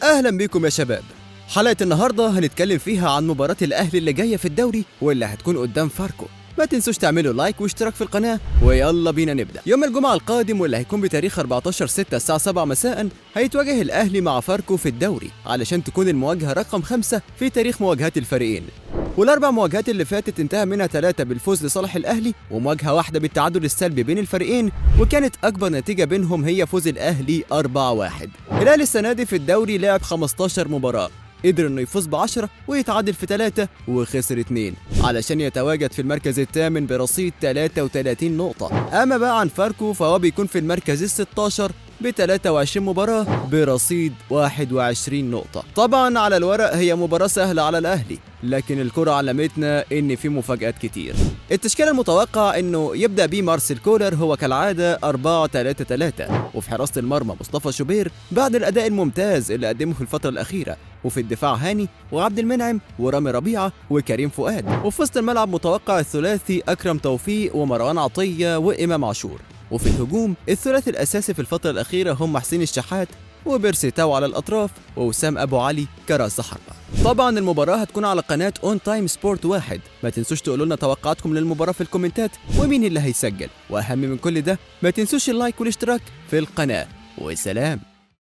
أهلا بيكم يا شباب. حلقة النهاردة هنتكلم فيها عن مباراة الأهلي اللي جاية في الدوري واللي هتكون قدام فاركو. ما تنسوش تعملوا لايك واشتراك في القناة ويلا بينا نبدأ. يوم الجمعة القادم واللي هيكون بتاريخ 14/6 الساعة 7 مساء هيتواجه الأهلي مع فاركو في الدوري علشان تكون المواجهة رقم 5 في تاريخ مواجهات الفريقين. والأربع مواجهات اللي فاتت انتهى منها 3 بالفوز لصالح الأهلي ومواجهة واحدة بالتعادل السلبي بين الفريقين، وكانت أكبر نتيجة بينهم هي فوز الأهلي 4-1. الأهلي السنة دي في الدوري لعب 15 مباراة، قدر انه يفوز ب10 ويتعادل في 3 وخسر 2 علشان يتواجد في المركز الثامن برصيد 33 نقطة. اما بقى عن فاركو فهو بيكون في المركز ال16 ب 23 مباراة برصيد 21 نقطة. طبعا على الورق هي مباراة سهلة على الأهلي، لكن الكرة علمتنا ان في مفاجآت كتير. التشكيل المتوقع انه يبدأ بيه مارسيل كولر هو كالعادة 4-3-3، وفي حراسة المرمى مصطفى شوبير بعد الأداء الممتاز اللي قدمه في الفترة الأخيرة، وفي الدفاع هاني وعبد المنعم ورامي ربيعة وكريم فؤاد، وفي وسط الملعب متوقع الثلاثي أكرم توفيق ومروان عطية وإمام عاشور، وفي الهجوم الثلاثي الأساسي في الفترة الأخيرة هم حسين الشحات وبيرسي تاو على الأطراف ووسام أبو علي كرأس حربة. طبعا المباراة هتكون على قناة اون تايم سبورت 1. ما تنسوش تقولوا لنا توقعاتكم للمباراة في الكومنتات ومين اللي هيسجل، وأهم من كل ده ما تنسوش اللايك والاشتراك في القناة، وسلام.